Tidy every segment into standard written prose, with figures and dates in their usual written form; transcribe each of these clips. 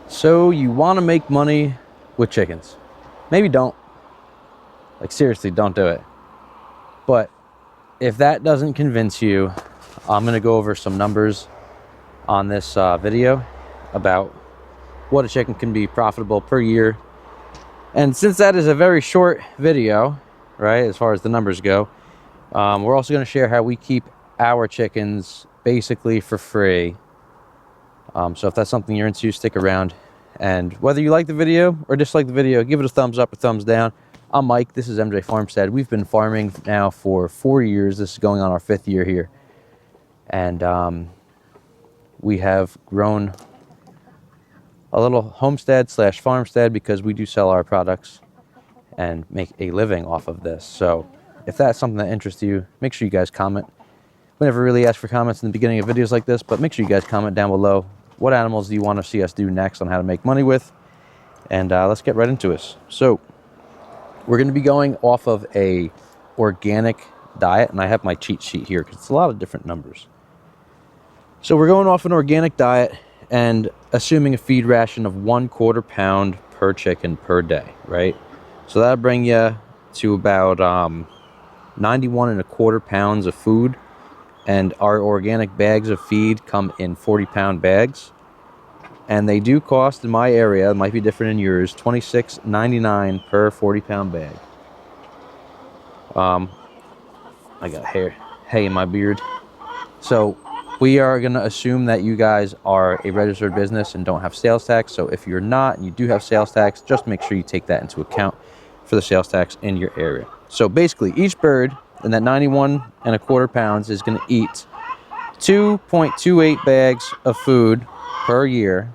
So you want to make money with chickens. Maybe don't. Like, seriously, don't do it. But if that doesn't convince you, I'm going to go over some numbers on this video about what a chicken can be profitable per year. And since that is a very short video, right, as far as the numbers go, we're also going to share how we keep our chickens basically for free. So if that's something you're into, stick around. And whether you like the video or dislike the video, give it a thumbs up or thumbs down. I'm Mike. This is MJ Farmstead. We've been farming now for 4 years. This is going on our 5th year here. And we have grown a little homestead slash farmstead because we do sell our products and make a living off of this. So if that's something that interests you, make sure you guys comment. We never really ask for comments in the beginning of videos like this, but make sure you guys comment down below. What animals do you want to see us do next on how to make money with? And let's get right into this. So we're going to be going off of a organic diet, and I have my cheat sheet here because it's a lot of different numbers. So we're going off an organic diet and assuming a feed ration of 1/4 pound per chicken per day, right? So that'll bring you to about 91.25 pounds of food. And our organic bags of feed come in 40-pound bags. And they do cost, in my area, it might be different in yours, $26.99 per 40-pound bag. I got hay in my beard. So we are going to assume that you guys are a registered business and don't have sales tax. So if you're not and you do have sales tax, just make sure you take that into account for the sales tax in your area. So basically, each bird and that 91.25 pounds is going to eat 2.28 bags of food per year.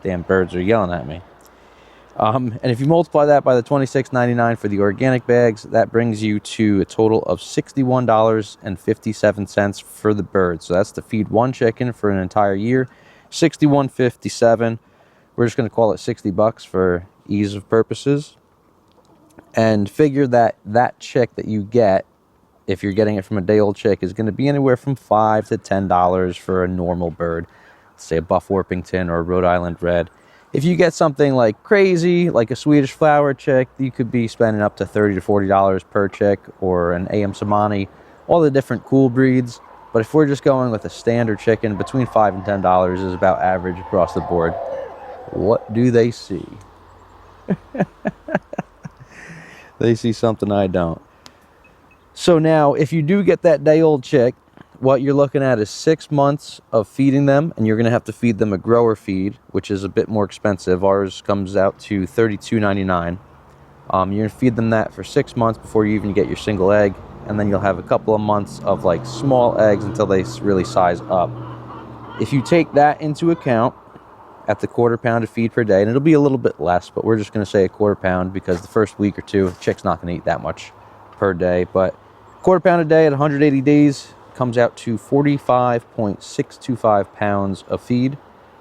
Damn birds are yelling at me. And if you multiply that by the $26.99 for the organic bags, that brings you to a total of $61.57 for the bird. So that's to feed one chicken for an entire year. $61.57. We're just going to call it $60 for ease of purposes. And figure that that chick that you get, if you're getting it from a day-old chick, is going to be anywhere from $5 to $10 for a normal bird. Let's say a Buff Orpington or a Rhode Island Red. If you get something like crazy, like a Swedish flower chick, you could be spending up to $30 to $40 per chick, or an AM Somani, all the different cool breeds. But if we're just going with a standard chicken, between $5 and $10 is about average across the board. What do they see? They see something I don't. So now, if you do get that day-old chick, what you're looking at is 6 months of feeding them, and you're going to have to feed them a grower feed, which is a bit more expensive. Ours comes out to $32.99. You're going to feed them that for 6 months before you even get your single egg, and then you'll have a couple of months of like small eggs until they really size up. If you take that into account at the 1/4 pound of feed per day, and it'll be a little bit less, but we're just going to say a 1/4 pound because the first week or two, the chick's not going to eat that much per day, but 1/4 pound a day at 180 days comes out to 45.625 pounds of feed,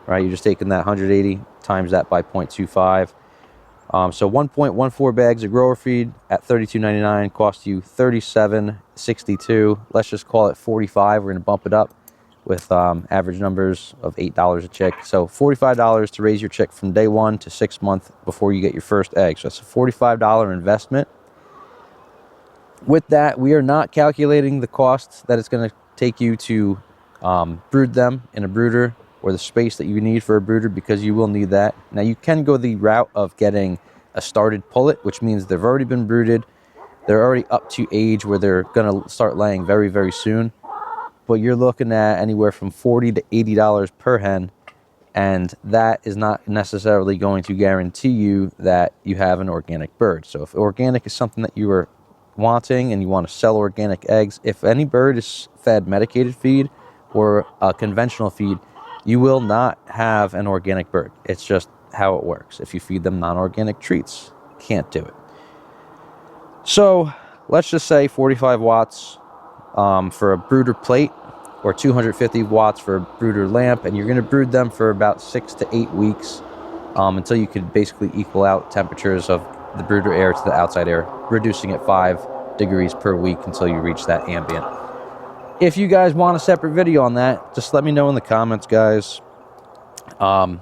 right? You're just taking that 180 times that by 0.25. So 1.14 bags of grower feed at $32.99 cost you $37.62. Let's just call it 45. We're going to bump it up with average numbers of $8 a chick. So $45 to raise your chick from day 1 to 6 months before you get your first egg. So that's a $45 investment. With that, we are not calculating the costs that it's going to take you to brood them in a brooder, or the space that you need for a brooder, because you will need that. Now, you can go the route of getting a started pullet, which means they've already been brooded. They're already up to age where they're going to start laying very, very soon. But you're looking at anywhere from $40 to $80 per hen, and that is not necessarily going to guarantee you that you have an organic bird. So if organic is something that you are wanting and you want to sell organic eggs, if any bird is fed medicated feed or a conventional feed, you will not have an organic bird. It's just how it works. If you feed them non-organic treats, can't do it. So let's just say 45 watts for a brooder plate, or 250 watts for a brooder lamp, and you're going to brood them for about 6 to 8 weeks until you can basically equal out temperatures of the brooder air to the outside air, reducing it 5 degrees per week until you reach that ambient. If you guys want a separate video on that, just let me know in the comments, guys. So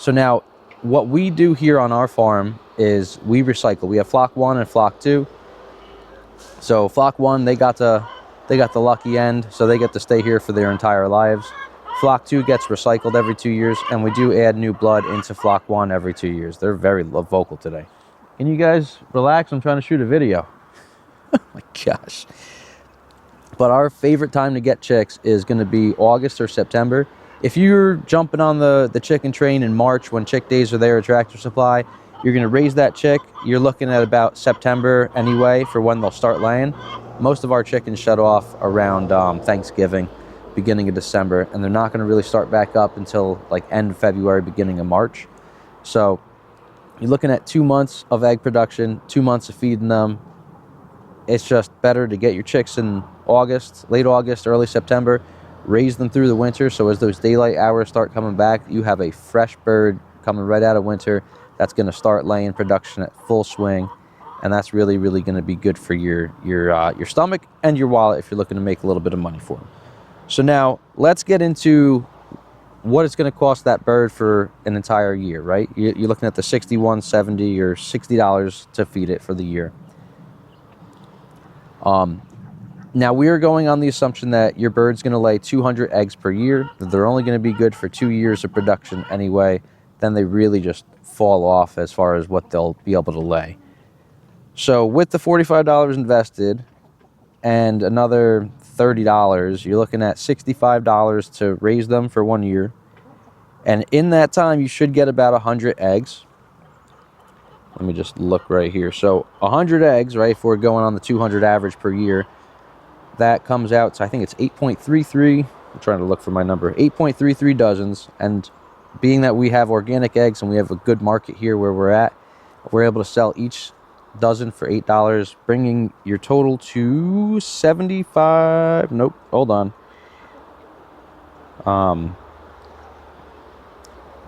now, what we do here on our farm is we recycle. We have flock 1 and flock 2. So flock 1, they got the lucky end, so they get to stay here for their entire lives. Flock 2 gets recycled every 2 years, and we do add new blood into flock 1 every 2 years. They're very vocal today. Can you guys relax? I'm trying to shoot a video. Oh my gosh. But our favorite time to get chicks is going to be August or September. If you're jumping on the chicken train in March when chick days are there at Tractor Supply, you're going to raise that chick. You're looking at about September anyway for when they'll start laying. Most of our chickens shut off around Thanksgiving, beginning of December, and they're not going to really start back up until like end of February, beginning of March. So you're looking at 2 months of egg production, 2 months of feeding them. It's just better to get your chicks in August, late August, early September, raise them through the winter, so as those daylight hours start coming back, you have a fresh bird coming right out of winter that's going to start laying production at full swing, and that's really, really going to be good for your stomach and your wallet if you're looking to make a little bit of money for them. So now let's get into what it's going to cost that bird for an entire year, right? You're looking at the $61.70 or $60 to feed it for the year. Now we are going on the assumption that your bird's going to lay 200 eggs per year. They're only going to be good for 2 years of production anyway. Then they really just fall off as far as what they'll be able to lay. So with the $45 invested and another $30, you're looking at $65 to raise them for 1 year. And in that time, you should get about 100 eggs. Let me just look right here. So 100 eggs, right, if we're going on the 200 average per year, that comes out to, I think it's 8.33. I'm trying to look for my number. 8.33 dozens. And being that we have organic eggs and we have a good market here where we're at, we're able to sell each dozen for $8, bringing your total to 75. Nope, hold on.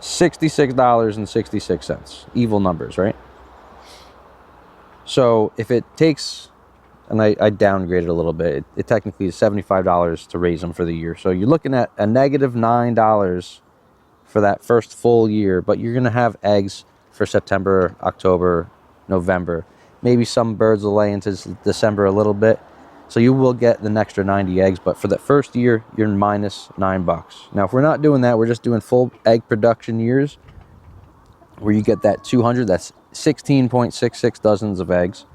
$66.66. Evil numbers, right? So if it takes, and I downgraded a little bit, it technically is $75 to raise them for the year. So you're looking at a negative $9 for that first full year, but you're going to have eggs for September, October, November. Maybe some birds will lay into December a little bit. So you will get an extra 90 eggs, but for that first year, you're minus $9. Now, if we're not doing that, we're just doing full egg production years where you get that 200, that's 16.66 dozens of eggs.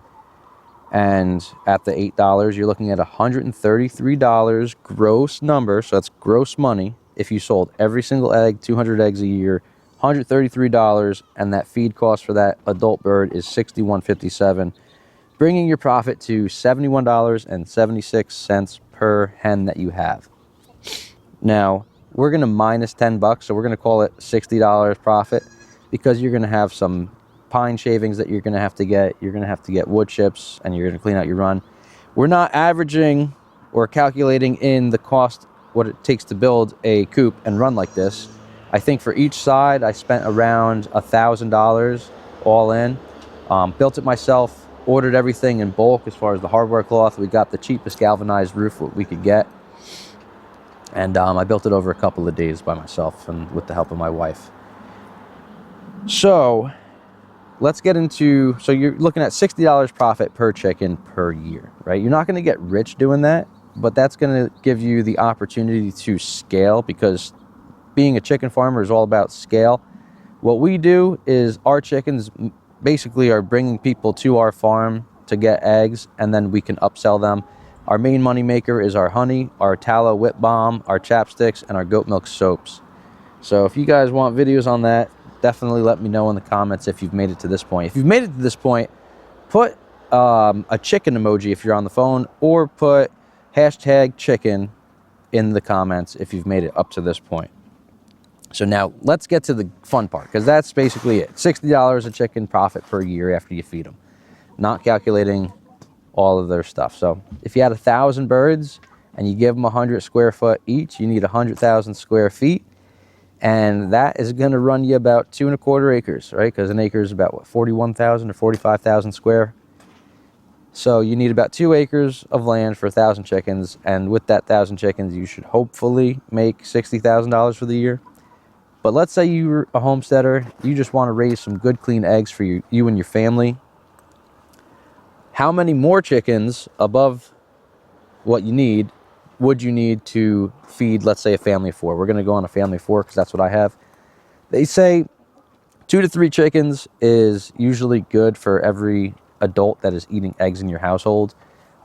And at the $8, you're looking at $133 gross number. So that's gross money. If you sold every single egg, 200 eggs a year, $133, and that feed cost for that adult bird is $61.57, bringing your profit to $71.76 per hen that you have. Now, we're going to minus $10, so we're going to call it $60 profit, because you're going to have some pine shavings that you're going to have to get. You're going to have to get wood chips, and you're going to clean out your run. We're not averaging or calculating in the cost, what it takes to build a coop and run like this. I think for each side, I spent around $1,000 all in. Built it myself, ordered everything in bulk as far as the hardware cloth. We got the cheapest galvanized roof we could get. And I built it over a couple of days by myself and with the help of my wife. So let's get into, so you're looking at $60 profit per chicken per year, right? You're not going to get rich doing that, but that's going to give you the opportunity to scale, because being a chicken farmer is all about scale. What we do is our chickens basically are bringing people to our farm to get eggs, and then we can upsell them. Our main money maker is our honey, our tallow whip balm, our chapsticks, and our goat milk soaps. So if you guys want videos on that, definitely let me know in the comments if you've made it to this point. If you've made it to this point, put a chicken emoji if you're on the phone, or put hashtag chicken in the comments if you've made it up to this point. So now let's get to the fun part, because that's basically it. $60 a chicken profit per year after you feed them, not calculating all of their stuff. So if you had 1,000 birds and you give them 100 square foot each, you need 100,000 square feet. And that is going to run you about 2¼ acres, right? Because an acre is about, what, 41,000 or 45,000 square. So you need about 2 acres of land for 1,000 chickens. And with that 1,000 chickens, you should hopefully make $60,000 for the year. But let's say you're a homesteader, you just want to raise some good clean eggs for you and your family. How many more chickens above what you need would you need to feed, let's say, a family of 4? We're going to go on a family of 4 because that's what I have. They say 2 to 3 chickens is usually good for every adult that is eating eggs in your household.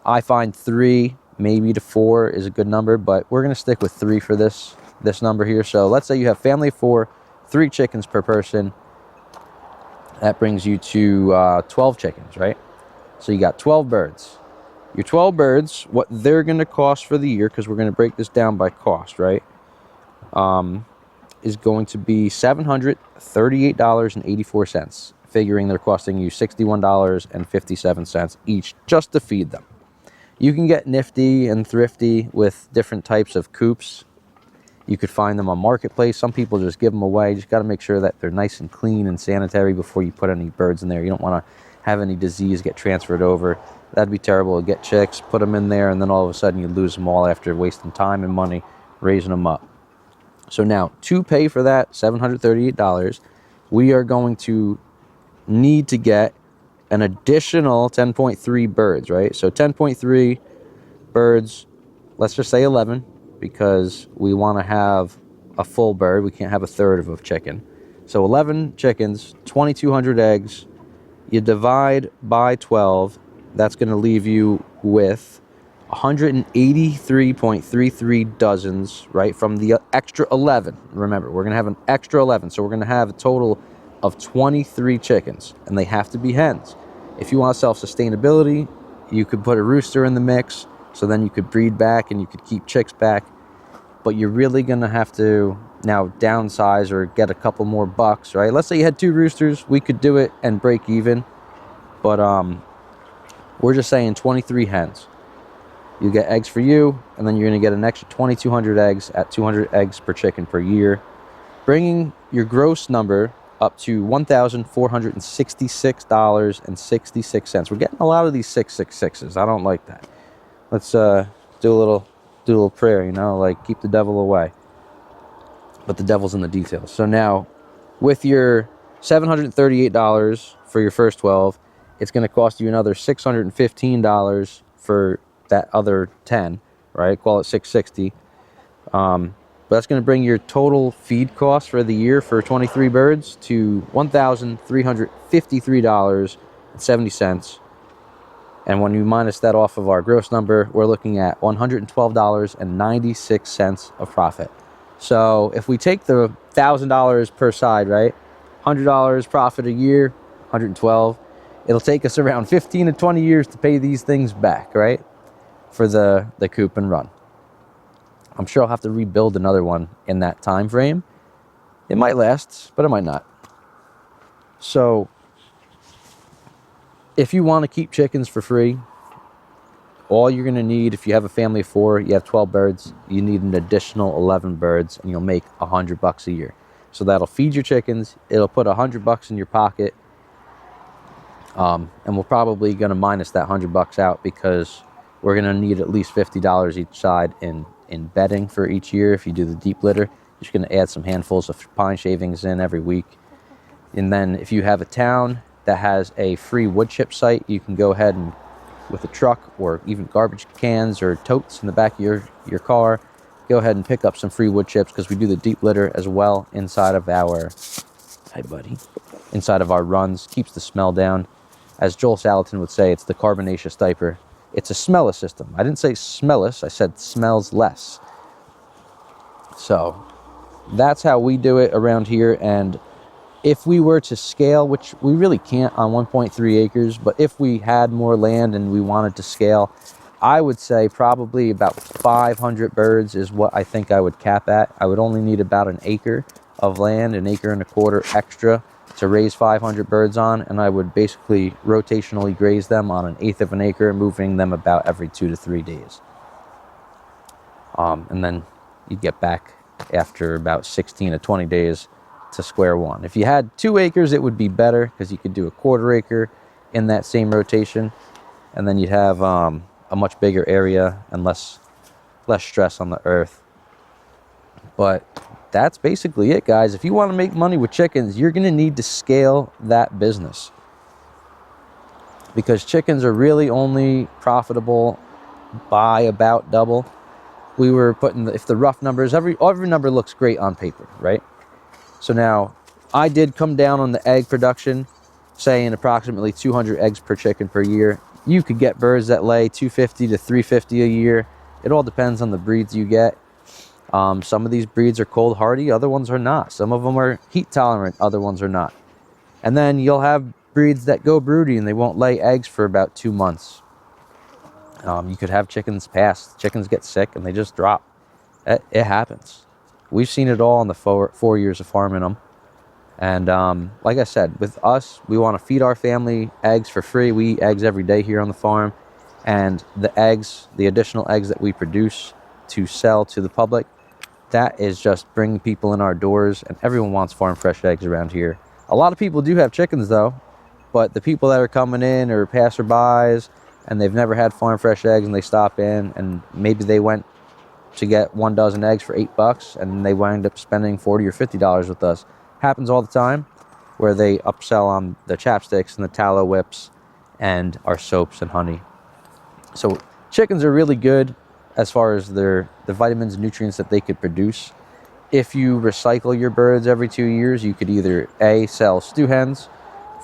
I find 3, maybe to 4 is a good number, but we're going to stick with 3 for this number here. So let's say you have family of 4, 3 chickens per person. That brings you to 12 chickens, right? So you got 12 birds. Your 12 birds, what they're going to cost for the year, because we're going to break this down by cost, right, is going to be $738.84, figuring they're costing you $61.57 each just to feed them. You can get nifty and thrifty with different types of coops. You could find them on Marketplace. Some people just give them away. You just got to make sure that they're nice and clean and sanitary before you put any birds in there. You don't want to have any disease get transferred over. That'd be terrible. Get chicks, put them in there, and then all of a sudden you lose them all after wasting time and money raising them up. So now, to pay for that $738, we are going to need to get an additional 10.3 birds, right? So 10.3 birds, let's just say 11, because we want to have a full bird. We can't have a third of a chicken. So 11 chickens, 2,200 eggs. You divide by 12. That's going to leave you with 183.33 dozens, right, from the extra 11. Remember, we're going to have an extra 11, so we're going to have a total of 23 chickens, and they have to be hens. If you want self-sustainability, you could put a rooster in the mix, so then you could breed back and you could keep chicks back, but you're really going to have to now downsize or get a couple more bucks, right? Let's say you had 2 roosters, we could do it and break even, but we're just saying 23 hens. You get eggs for you, and then you're going to get an extra 2,200 eggs at 200 eggs per chicken per year, bringing your gross number up to $1,466.66. We're getting a lot of these 666s. I don't like that. Let's do a little prayer, you know, like keep the devil away. But the devil's in the details. So now, with your $738 for your first 12, it's going to cost you another $615 for that other 10, right? Call it $660. But that's going to bring your total feed cost for the year for 23 birds to $1,353.70. And when you minus that off of our gross number, we're looking at $112.96 of profit. So if we take the $1,000 per side, right? $100 profit a year, $112. It'll take us around 15 to 20 years to pay these things back, right? For the coop and run. I'm sure I'll have to rebuild another one in that time frame. It might last, but it might not. So if you want to keep chickens for free, all you're going to need, if you have a family of 4, you have 12 birds, you need an additional 11 birds, and you'll make $100 a year. So that'll feed your chickens. It'll put $100 in your pocket. And we're probably going to minus that $100 out because we're going to need at least $50 each side in bedding for each year. If you do the deep litter, you're just going to add some handfuls of pine shavings in every week. And then if you have a town that has a free wood chip site, you can go ahead and, with a truck or even garbage cans or totes in the back of your car, go ahead and pick up some free wood chips, because we do the deep litter as well inside of our, hi buddy, inside of our runs. Keeps the smell down. As Joel Salatin would say, it's the carbonaceous diaper. It's a smellless system. I didn't say smellless, I said smells less. So that's how we do it around here. And if we were to scale, which we really can't on 1.3 acres, but if we had more land and we wanted to scale, I would say probably about 500 birds is what I think I would cap at. I would only need about an acre of land, an acre and a quarter extra to raise 500 birds on, and I would basically rotationally graze them on 1/8 of an acre, moving them about every 2 to 3 days. And then you'd get back after about 16 to 20 days to square one. If you had 2 acres, it would be better, because you could do a 1/4 acre in that same rotation, and then you'd have a much bigger area and less stress on the earth. But that's basically it, guys. If you want to make money with chickens, you're going to need to scale that business, because chickens are really only profitable by about double. We were putting, if the rough numbers, every number looks great on paper, right? So now I did come down on the egg production, saying approximately 200 eggs per chicken per year. You could get birds that lay 250 to 350 a year. It all depends on the breeds you get. Some of these breeds are cold hardy, other ones are not. Some of them are heat tolerant, other ones are not. And then you'll have breeds that go broody and they won't lay eggs for about 2 months. You could have chickens pass. Chickens get sick and they just drop. It happens. We've seen it all in the 4 years of farming them. And like I said, with us, we want to feed our family eggs for free. We eat eggs every day here on the farm. And the eggs, the additional eggs that we produce to sell to the public, that is just bringing people in our doors. And everyone wants farm fresh eggs around here. A lot of people do have chickens though, but the people that are coming in are passerbys and they've never had farm fresh eggs, and they stop in and maybe they went to get 1 dozen eggs for $8 and they wind up spending $40 or $50 with us. Happens all the time, where they upsell on the chapsticks and the tallow whips and our soaps and honey. So chickens are really good as far as the vitamins and nutrients that they could produce. If you recycle your birds every 2 years, you could either sell stew hens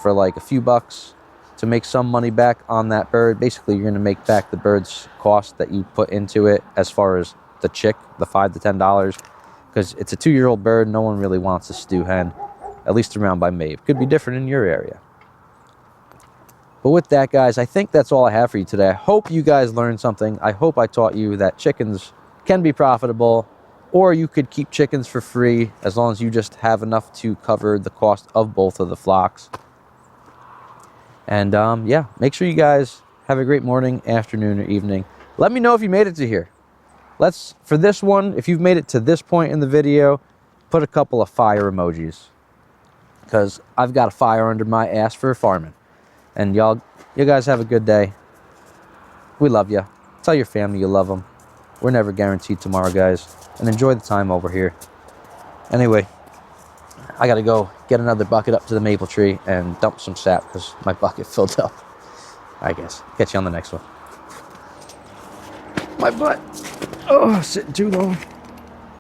for like a few bucks to make some money back on that bird. Basically, you're going to make back the bird's cost that you put into it as far as the chick, the $5 to $10, because it's a 2-year-old bird. No one really wants a stew hen, at least around by me. It could be different in your area. But with that, guys, I think that's all I have for you today. I hope you guys learned something. I hope I taught you that chickens can be profitable, or you could keep chickens for free as long as you just have enough to cover the cost of both of the flocks. And yeah, make sure you guys have a great morning, afternoon, or evening. Let me know if you made it to here. For this one, if you've made it to this point in the video, put a couple of fire emojis, because I've got a fire under my ass for farming. And you guys have a good day. We love you. Tell your family you love them. We're never guaranteed tomorrow, guys. And enjoy the time over here. Anyway, I got to go get another bucket up to the maple tree and dump some sap because my bucket filled up. I guess. Catch you on the next one. My butt. Oh, sitting too long.